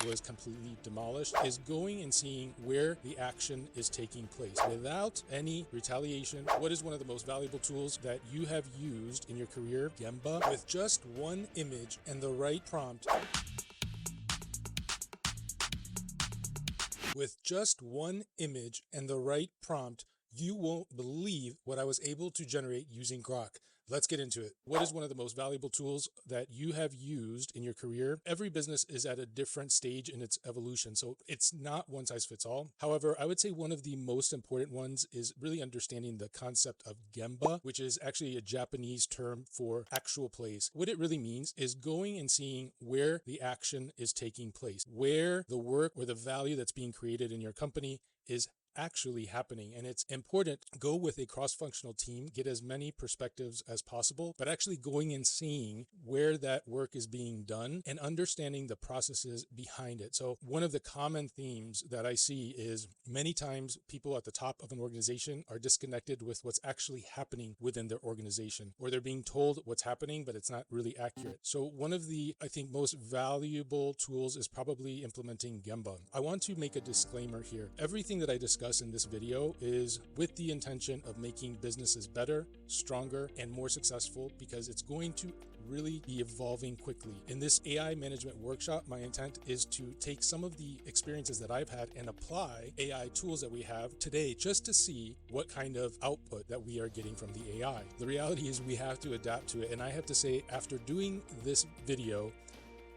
was completely demolished is going and seeing where the action is taking place without any retaliation. What is one of the most valuable tools that you have used in your career? Gemba. With just one image and the right prompt. With just one image and the right prompt, you won't believe what I was able to generate using Grok. Let's get into it. What is one of the most valuable tools that you have used in your career? Every business is at a different stage in its evolution, so it's not one size fits all. However, I would say one of the most important ones is really understanding the concept of Gemba, which is actually a Japanese term for actual place. What it really means is going and seeing where the action is taking place, where the work or the value that's being created in your company is actually happening. And it's important, go with a cross-functional team, get as many perspectives as possible, but actually going and seeing where that work is being done and understanding the processes behind it. So one of the common themes that I see is many times people at the top of an organization are disconnected with what's actually happening within their organization, or they're being told what's happening, but it's not really accurate. So one of the, I think, most valuable tools is probably implementing Gemba. I want to make a disclaimer here. Everything that I discuss in this video is with the intention of making businesses better, stronger, and more successful, because it's going to really be evolving quickly. In this AI management workshop, my intent is to take some of the experiences that I've had and apply AI tools that we have today just to see what kind of output that we are getting from the AI. The reality is we have to adapt to it. And I have to say, after doing this video,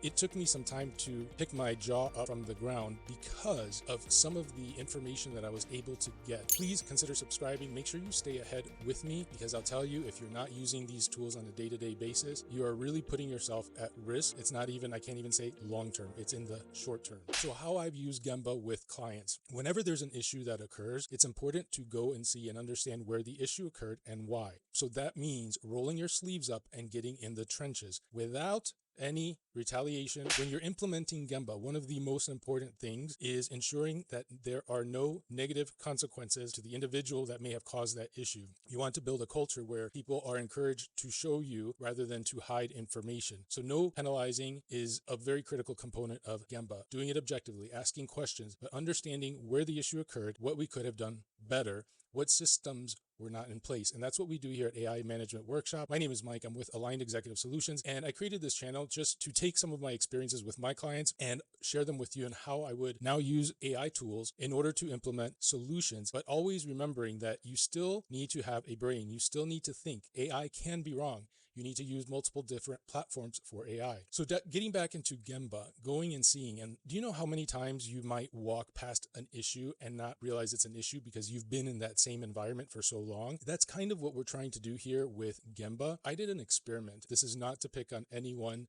it took me some time to pick my jaw up from the ground because of some of the information that I was able to get. Please consider subscribing. Make sure you stay ahead with me, because I'll tell you, if you're not using these tools on a day-to-day basis, you are really putting yourself at risk. It's not even, I can't even say long-term, it's in the short term. So how I've used Gemba with clients. Whenever there's an issue that occurs, it's important to go and see and understand where the issue occurred and why. So that means rolling your sleeves up and getting in the trenches without any retaliation. When you're implementing Gemba, one of the most important things is ensuring that there are no negative consequences to the individual that may have caused that issue. You want to build a culture where people are encouraged to show you rather than to hide information. So no penalizing is a very critical component of Gemba. Doing it objectively, asking questions, but understanding where the issue occurred, what we could have done better, what systems were not in place. And that's what we do here at AI Management Workshop. My name is Mike. I'm with Aligned Executive Solutions, and I created this channel just to take some of my experiences with my clients and share them with you, and how I would now use AI tools in order to implement solutions, but always remembering that you still need to have a brain. You still need to think. AI can be wrong. You need to use multiple different platforms for AI. So getting back into Gemba, going and seeing, and do you know how many times you might walk past an issue and not realize it's an issue because you've been in that same environment for so long? That's kind of what we're trying to do here with Gemba. I did an experiment. This is not to pick on anyone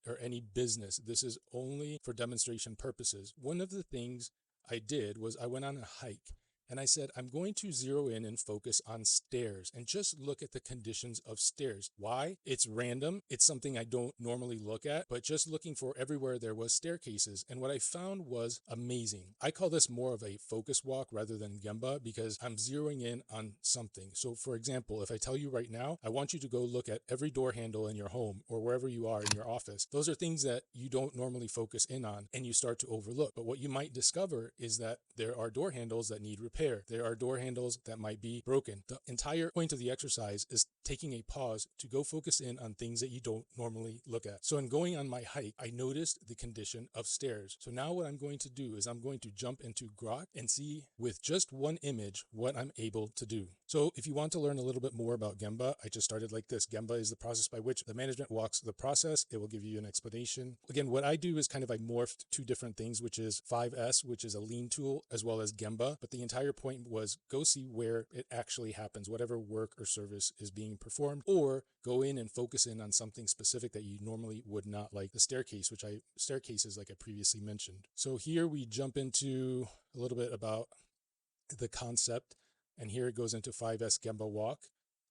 or any business. This is only for demonstration purposes. One of the things I did was I went on a hike. And I said, I'm going to zero in and focus on stairs and just look at the conditions of stairs. Why? It's random. It's something I don't normally look at, but just looking for everywhere there was staircases. And what I found was amazing. I call this more of a focus walk rather than Gemba, because I'm zeroing in on something. So for example, if I tell you right now, I want you to go look at every door handle in your home or wherever you are in your office. Those are things that you don't normally focus in on and you start to overlook. But what you might discover is that there are door handles that need repair. There are door handles that might be broken. The entire point of the exercise is taking a pause to go focus in on things that you don't normally look at. So in going on my hike, I noticed the condition of stairs. So now what I'm going to do is I'm going to jump into Grok and see with just one image what I'm able to do. So if you want to learn a little bit more about Gemba, I just started like this. Gemba is the process by which the management walks the process. It will give you an explanation. Again, what I do is kind of I morphed two different things, which is 5S, which is a lean tool, as well as Gemba. But the entire point was go see where it actually happens, whatever work or service is being performed, or go in and focus in on something specific that you normally would not, like the staircases like I previously mentioned. So here we jump into a little bit about the concept, and here it goes into 5S Gemba walk.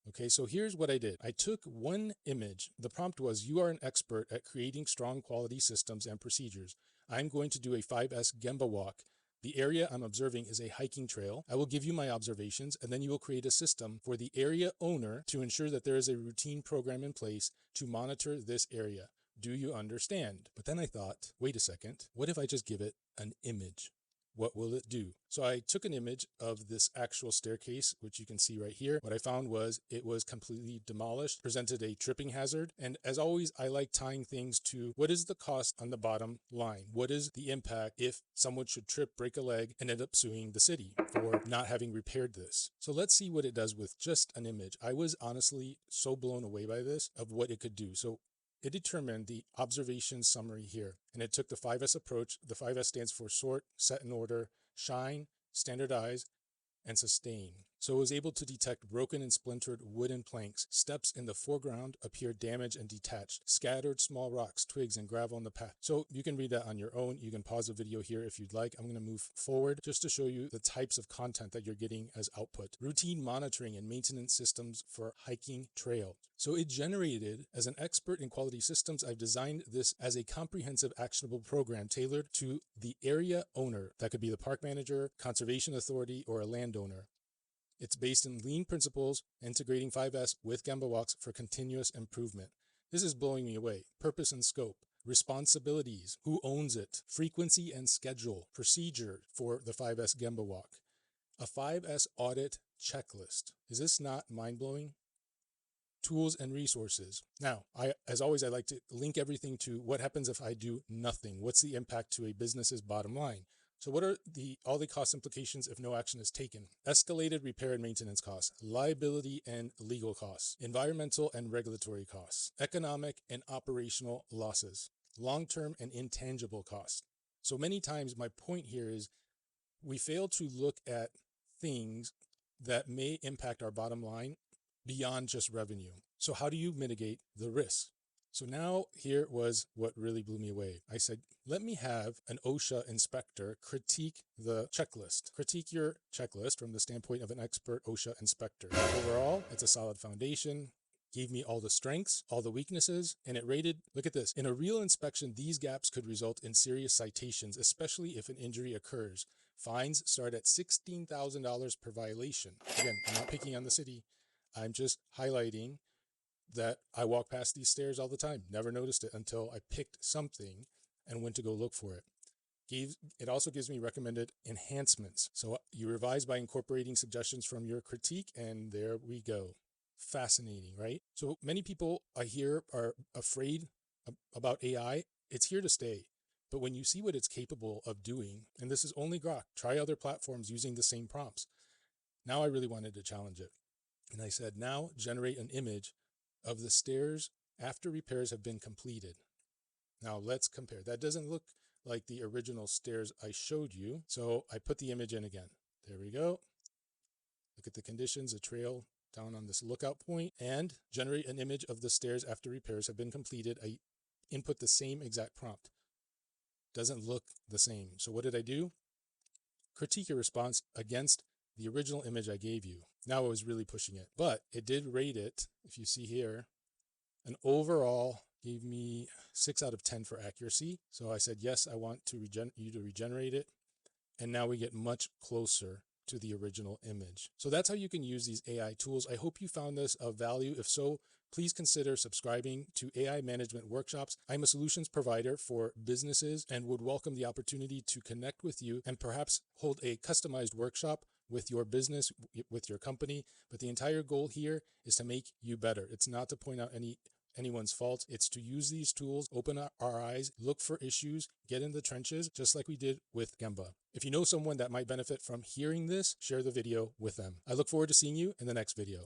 Okay, so here's what I did. I took one image. The prompt was, you are an expert at creating strong quality systems and procedures. I'm going to do a 5S Gemba walk. The area I'm observing is a hiking trail. I will give you my observations, and then you will create a system for the area owner to ensure that there is a routine program in place to monitor this area. Do you understand? But then I thought, wait a second, what if I just give it an image? What will it do? So I took an image of this actual staircase, which you can see right here. What I found was it was completely demolished, presented a tripping hazard. And as always, I like tying things to what is the cost on the bottom line? What is the impact if someone should trip, break a leg, and end up suing the city for not having repaired this? So let's see what it does with just an image. I was honestly so blown away by this of what it could do. So it determined the observation summary here, and it took the 5S approach. The 5S stands for sort, set in order, shine, standardize, and sustain. So it was able to detect broken and splintered wooden planks. Steps in the foreground appeared damaged and detached. Scattered small rocks, twigs, and gravel on the path. So you can read that on your own. You can pause the video here if you'd like. I'm going to move forward just to show you the types of content that you're getting as output. Routine monitoring and maintenance systems for hiking trail. So it generated, as an expert in quality systems, I've designed this as a comprehensive actionable program tailored to the area owner. That could be the park manager, conservation authority, or a landowner. It's based in lean principles, integrating 5S with Gemba walks for continuous improvement. This is blowing me away. Purpose and scope, responsibilities, who owns it, frequency and schedule, procedure for the 5S Gemba walk, a 5S audit checklist. Is this not mind-blowing? Tools and resources. Now, as always, I like to link everything to what happens if I do nothing. What's the impact to a business's bottom line? So what are all the cost implications if no action is taken? Escalated repair and maintenance costs, liability and legal costs, environmental and regulatory costs, economic and operational losses, long-term and intangible costs. So many times my point here is we fail to look at things that may impact our bottom line beyond just revenue. So how do you mitigate the risk? So now here was what really blew me away. I said, let me have an OSHA inspector critique the checklist. Critique your checklist from the standpoint of an expert OSHA inspector. Overall, it's a solid foundation. Gave me all the strengths, all the weaknesses, and it rated, look at this, in a real inspection, these gaps could result in serious citations, especially if an injury occurs. Fines start at $16,000 per violation. Again, I'm not picking on the city. I'm just highlighting that I walk past these stairs all the time. Never noticed it until I picked something and went to go look for it. It also gives me recommended enhancements. So you revise by incorporating suggestions from your critique, and there we go. Fascinating, right? So many people I hear are afraid about AI. It's here to stay. But when you see what it's capable of doing, and this is only Grok, try other platforms using the same prompts. Now I really wanted to challenge it. And I said, now generate an image of the stairs after repairs have been completed. Now let's compare. That doesn't look like the original stairs I showed you. So I put the image in again. There we go. Look at the conditions, a trail down on this lookout point, and generate an image of the stairs after repairs have been completed. I input the same exact prompt. Doesn't look the same. So what did I do? Critique your response against the original image I gave you. Now I was really pushing it, but it did rate it. If you see here, an overall gave me 6 out of 10 for accuracy. So I said, yes, I want you to regenerate it. And now we get much closer to the original image. So that's how you can use these AI tools. I hope you found this of value. If so, please consider subscribing to AI management workshops. I'm a solutions provider for businesses and would welcome the opportunity to connect with you and perhaps hold a customized workshop with your business, with your company. But the entire goal here is to make you better. It's not to point out anyone's fault. It's to use these tools, open our eyes, look for issues, get in the trenches, just like we did with Gemba. If you know someone that might benefit from hearing this, share the video with them. I look forward to seeing you in the next video.